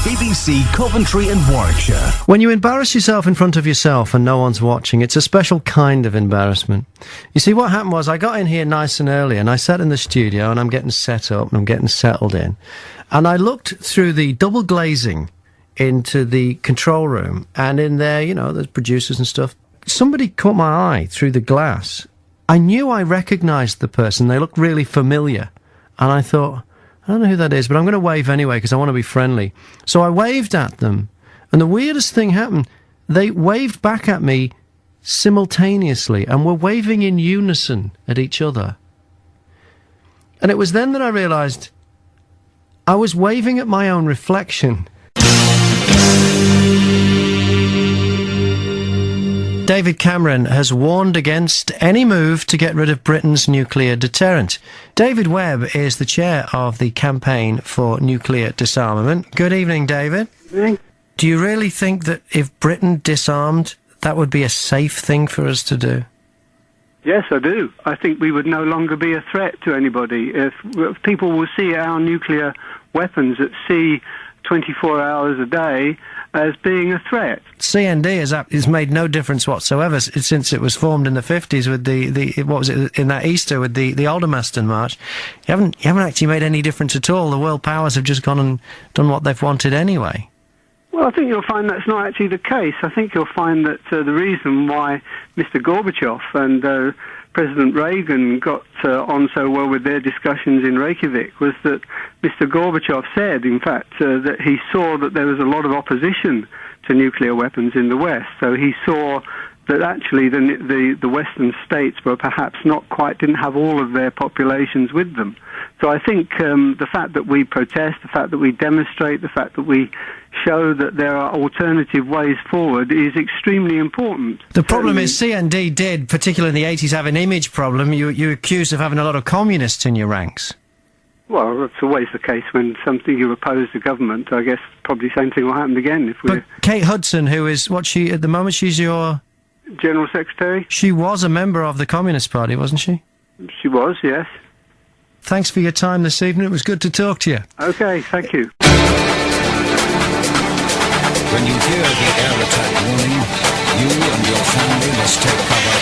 BBC Coventry and Warwickshire. When you embarrass yourself in front of yourself and no one's watching, it's a special kind of embarrassment. You see, what happened was I got in here nice and early and I sat in the studio and I'm getting set up and I'm getting settled in. And I looked through the double glazing into the control room, and in there, you know, there's producers and stuff. Somebody caught my eye through the glass. I knew I recognised the person. They looked really familiar. And I thought, I don't know who that is, but I'm going to wave anyway because I want to be friendly. So I waved at them, and the weirdest thing happened. They waved back at me simultaneously and were waving in unison at each other. And it was then that I realised I was waving at my own reflection. David Cameron has warned against any move to get rid of Britain's nuclear deterrent. David Webb is the chair of the Campaign for Nuclear Disarmament. Good evening, David. Good evening. Do you really think that if Britain disarmed, that would be a safe thing for us to do? Yes, I do. I think we would no longer be a threat to anybody. If people will see our nuclear weapons at sea 24 hours a day as being a threat. CND has made no difference whatsoever since it was formed in the 50s with the what was it, in that Easter with the Aldermaston March. You haven't actually made any difference at all. The world powers have just gone and done what they've wanted anyway. Well, I think you'll find that's not actually the case. I think you'll find that the reason why Mr. Gorbachev and President Reagan got on so well with their discussions in Reykjavik was that Mr. Gorbachev said, in fact, that he saw that there was a lot of opposition to nuclear weapons in the West. So he saw that actually the Western states were perhaps didn't have all of their populations with them. So I think the fact that we protest, the fact that we demonstrate, the fact that we show that there are alternative ways forward is extremely important. The problem is CND did, particularly in the 80s, have an image problem. You're accused of having a lot of communists in your ranks. Well, that's always the case when you oppose the government. I guess probably the same thing will happen again if we. But Kate Hudson, who is she at the moment? She's your General Secretary. She was a member of the Communist Party, wasn't she? She was, yes. Thanks for your time this evening. It was good to talk to you. Okay, thank you. When you hear the air attack warning, you and your family must take cover.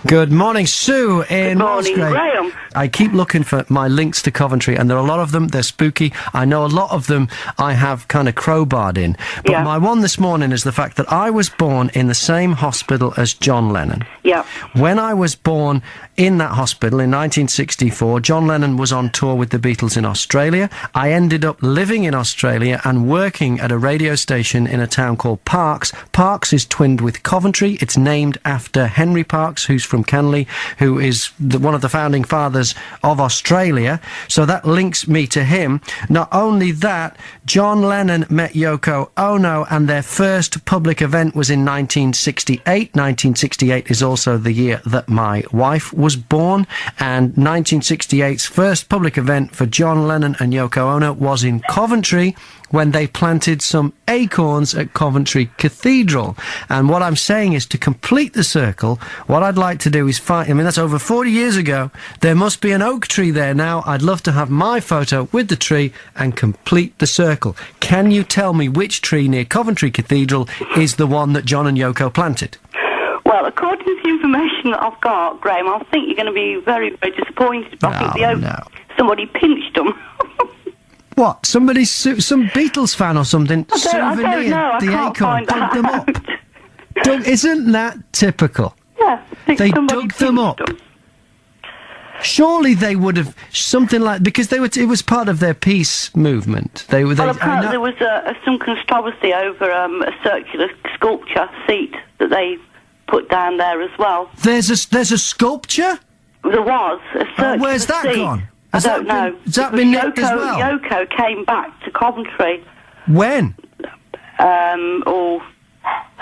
Good morning, Sue in Good morning, Musgrave. Graham. I keep looking for my links to Coventry, and there are a lot of them. They're spooky. I know a lot of them I have kind of crowbarred in. But Yeah. my one this morning is the fact that I was born in the same hospital as John Lennon. Yeah. When I was born in that hospital in 1964, John Lennon was on tour with the Beatles in Australia. I ended up living in Australia and working at a radio station in a town called Parkes. Parkes is twinned with Coventry. It's named after Henry Parkes, who's from Canley, who is one of the founding fathers of Australia. So that links me to him. Not only that, John Lennon met Yoko Ono, and their first public event was in 1968. 1968 is also the year that my wife was born, and 1968's first public event for John Lennon and Yoko Ono was in Coventry, when they planted some acorns at Coventry Cathedral. And what I'm saying is, to complete the circle, what I'd like to do is find, that's over 40 years ago, there must be an oak tree there now. I'd love to have my photo with the tree and complete the circle. Can you tell me which tree near Coventry Cathedral is the one that John and Yoko planted? Well, according to the information that I've got, Graham, I think you're going to be very, very disappointed. I think the oak, somebody pinched them. What? Some Beatles fan or something I don't know. I can't find dug them out. up. Isn't that typical? Yeah. They dug them up. Surely they would have something like, because it was part of their peace movement. Apparently there was some controversy over a circular sculpture seat that they put down there as well. There's a sculpture? There was a circular where's that seat. gone? I don't know. Has that been nicked as well? Yoko came back to Coventry. When?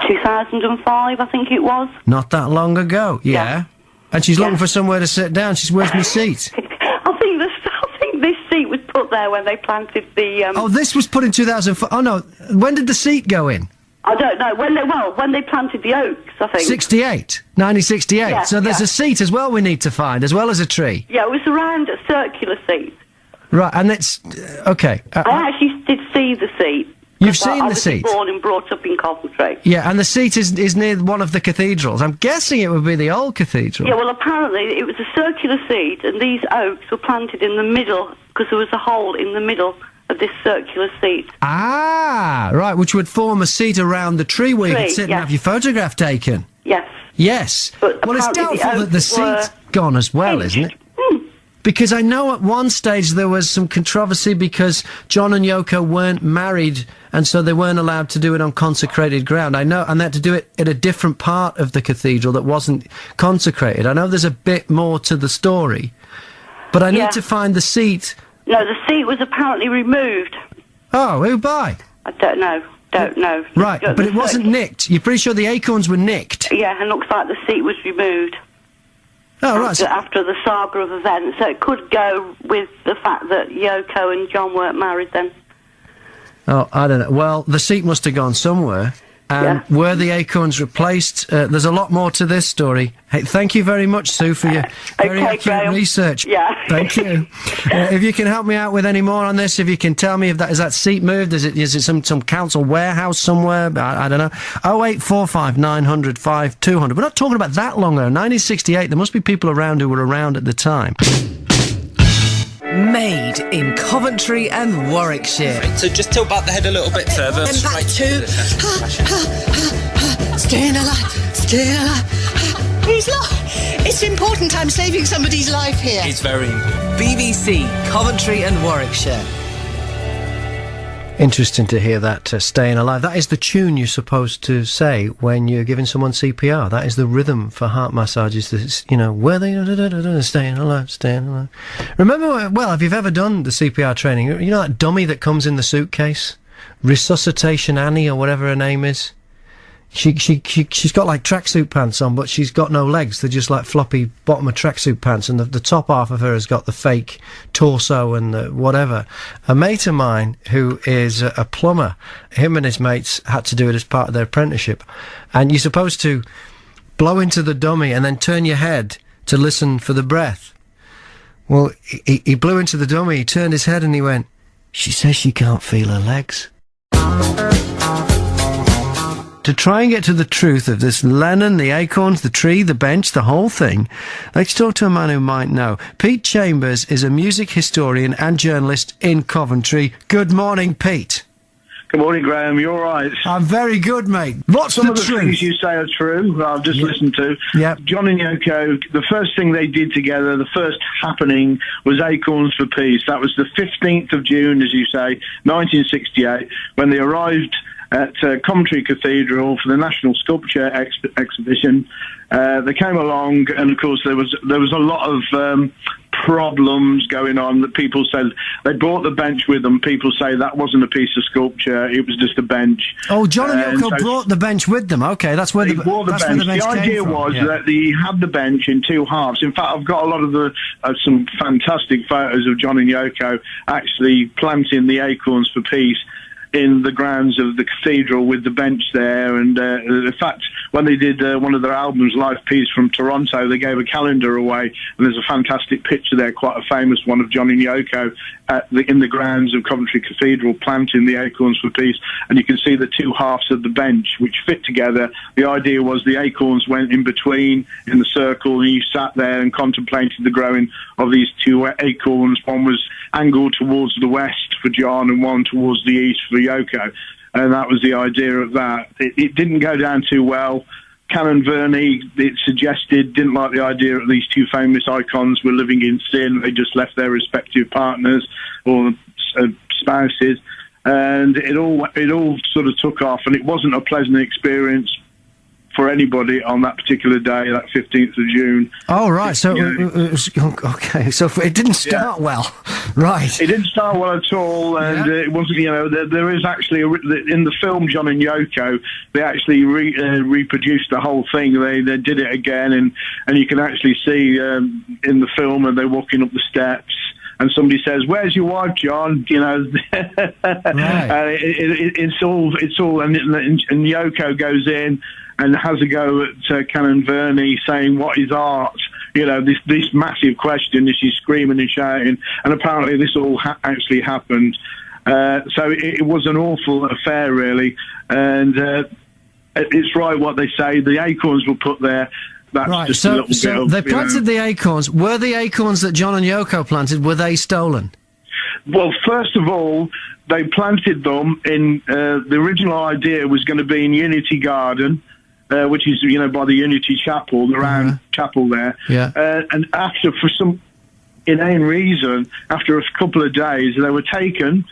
2005, I think it was. Not that long ago, yeah. And she's looking for somewhere to sit down. Where's my seat? I think this seat was put there when they planted the... Oh, this was put in 2005. Oh, no. When did the seat go in? I don't know. When they planted the oaks, I think. 1968. Yeah, so there's a seat as well we need to find, as well as a tree. Yeah, it was around a circular seat. Right, and it's... okay. I actually did see the seat You've seen I the was seat? born and brought up in Coventry. Yeah, and the seat is near one of the cathedrals. I'm guessing it would be the old cathedral. Yeah, well, apparently it was a circular seat, and these oaks were planted in the middle because there was a hole in the middle of this circular seat. Ah, right, which would form a seat around the tree where you could sit and have your photograph taken. Yes. Yes. But well, it's apparently doubtful that the seat's gone as well, isn't it? Because I know at one stage there was some controversy because John and Yoko weren't married, and so they weren't allowed to do it on consecrated ground. I know, and they had to do it in a different part of the cathedral that wasn't consecrated. I know there's a bit more to the story, but I need to find the seat. No, the seat was apparently removed. Oh, who by? I don't know. Right, but it wasn't nicked. You're pretty sure the acorns were nicked? Yeah, it looks like the seat was removed. Oh, right. After the saga of events, so it could go with the fact that Yoko and John weren't married then. Oh, I don't know. Well, the seat must have gone somewhere. And were the acorns replaced? There's a lot more to this story. Hey, thank you very much, Sue, for your very accurate research. Yeah. Thank you. If you can help me out with any more on this, if you can tell me if is that seat moved? Is it some council warehouse somewhere? I don't know. 0845 900 5200. We're not talking about that long ago. 1968. There must be people around who were around at the time. Made in Coventry and Warwickshire. So just tilt back the head a little bit further. And back to staying alive. It's important I'm saving somebody's life here. It's very important. BBC, Coventry and Warwickshire. Interesting to hear that, staying alive. That is the tune you're supposed to say when you're giving someone CPR. That is the rhythm for heart massages. This, where they staying alive. Remember, well, if you've ever done the CPR training, you know that dummy that comes in the suitcase? Resuscitation Annie, or whatever her name is? She's got like tracksuit pants on, but she's got no legs. They're just like floppy bottom of tracksuit pants, and the top half of her has got the fake torso and the whatever. A mate of mine who is a plumber, him and his mates had to do it as part of their apprenticeship, and you're supposed to blow into the dummy and then turn your head to listen for the breath. Well, he blew into the dummy, he turned his head and he went, "She says she can't feel her legs." To try and get to the truth of this Lennon, the acorns, the tree, the bench, the whole thing, let's talk to a man who might know. Pete Chambers is a music historian and journalist in Coventry. Good morning, Pete. Good morning, Graham. You all right? I'm very good, mate. What's Some the of the truth? things you say are true. I've just listened to. Yep. John and Yoko, the first thing they did together, the first happening, was Acorns for Peace. That was the 15th of June, as you say, 1968, when they arrived at Coventry Cathedral for the National Sculpture exhibition. They came along, and of course there was a lot of problems going on. That people said they brought the bench with them. People say that wasn't a piece of sculpture; it was just a bench. Oh, John and Yoko brought the bench with them. Okay, that's where they brought the bench. The idea was that they had the bench in two halves. In fact, I've got a lot of some fantastic photos of John and Yoko actually planting the acorns for peace in the grounds of the cathedral with the bench there. And in fact, when they did one of their albums, Live Peace from Toronto, they gave a calendar away, and there's a fantastic picture there, quite a famous one, of John and Yoko in the grounds of Coventry Cathedral planting the acorns for peace. And you can see the two halves of the bench which fit together. The idea was the acorns went in between in the circle, and you sat there and contemplated the growing of these two acorns. One was angled towards the west for John and one towards the east for Yoko, and that was the idea of that. It didn't go down too well. Canon Verney, it suggested, didn't like the idea that these two famous icons were living in sin. They just left their respective partners or spouses, and it all sort of took off, and it wasn't a pleasant experience for anybody on that particular day, that 15th of June. Oh, right. So, it was, okay. So it didn't start well. Right. It didn't start well at all, and it wasn't, there is actually, in the film John and Yoko, they actually reproduced the whole thing. They did it again, and you can actually see in the film, and they're walking up the steps, and somebody says, "Where's your wife, John?" Right. It's all, and Yoko goes in and has a go at Canon Verney, saying, "What is art?" This massive question as she's screaming and shouting, and apparently this all actually happened. So it was an awful affair, really. And it's right what they say. The acorns were put there. That's Right, just so a little bit of, they planted the acorns. Were the acorns that John and Yoko planted, were they stolen? Well, first of all, they planted them in, the original idea was going to be in Unity Garden, which is, by the Unity Chapel, the round chapel there. Yeah. And after, for some inane reason, after a couple of days, they were taken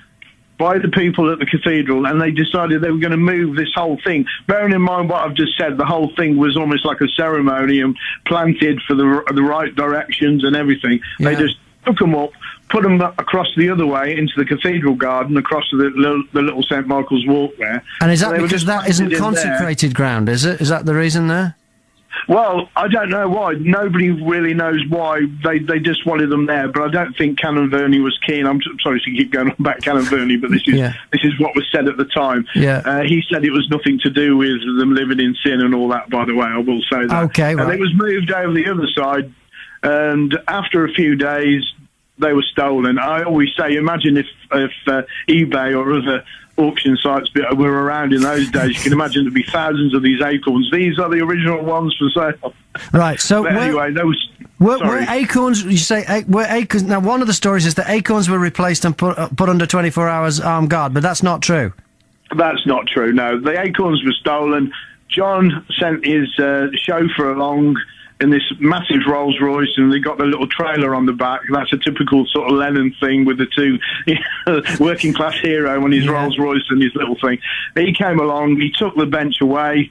by the people at the cathedral, and they decided they were going to move this whole thing. Bearing in mind what I've just said, the whole thing was almost like a ceremony and planted for the right directions and everything. Yeah. They just took them up, put them across the other way into the cathedral garden, across the little St. Michael's Walk there. And is that And because that isn't consecrated ground, is it? Is that the reason there? Well, I don't know why. Nobody really knows why. They just wanted them there, but I don't think Canon Verney was keen. I'm sorry to keep going on about Canon Verney, but this is what was said at the time. Yeah. He said it was nothing to do with them living in sin and all that, by the way, I will say that. Okay, right. And it was moved over the other side, and after a few days, they were stolen. I always say, imagine if eBay or other auction sites were around in those days. You can imagine there'd be thousands of these acorns. These are the original ones for sale. Right, so But anyway, those... were acorns, you say, were acorns... Now, one of the stories is that acorns were replaced and put under 24 hours armed guard, but that's not true. That's not true, no. The acorns were stolen. John sent his chauffeur along in this massive Rolls Royce, and they got the little trailer on the back. That's a typical sort of Lennon thing with the two working class hero and his Rolls Royce and his little thing. He came along, he took the bench away,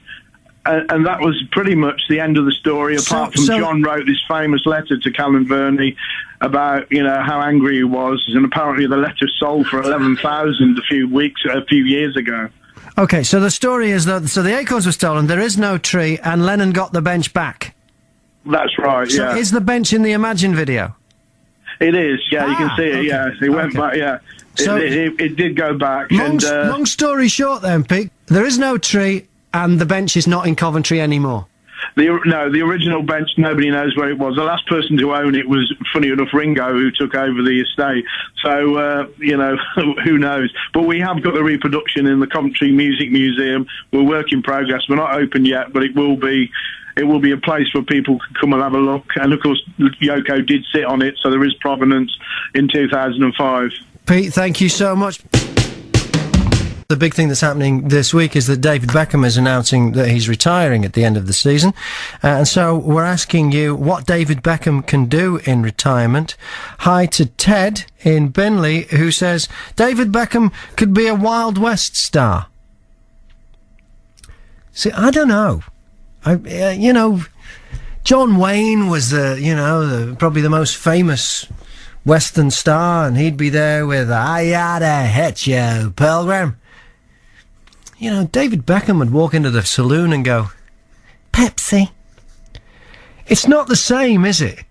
and that was pretty much the end of the story, apart from John wrote this famous letter to Canon Verney about, how angry he was, and apparently the letter sold for 11,000 a few years ago. Okay, so the story is that, so the acorns were stolen, there is no tree, and Lennon got the bench back. That's right, So is the bench in the Imagine video? It is, yeah, you can see it, yeah. It went back, yeah. So it did go back. Long story short then, Pete, there is no tree and the bench is not in Coventry anymore. The original bench, nobody knows where it was. The last person to own it was, funny enough, Ringo, who took over the estate. So, who knows? But we have got the reproduction in the Coventry Music Museum. We're work in progress. We're not open yet, but it will be a place where people can come and have a look. And, of course, Yoko did sit on it, so there is provenance in 2005. Pete, thank you so much. The big thing that's happening this week is that David Beckham is announcing that he's retiring at the end of the season. And so we're asking you what David Beckham can do in retirement. Hi to Ted in Benley, who says David Beckham could be a Wild West star. See, I don't know. John Wayne was probably the most famous Western star, and he'd be there with I Oughta Hit You, Pilgrim. David Beckham would walk into the saloon and go, Pepsi. It's not the same, is it?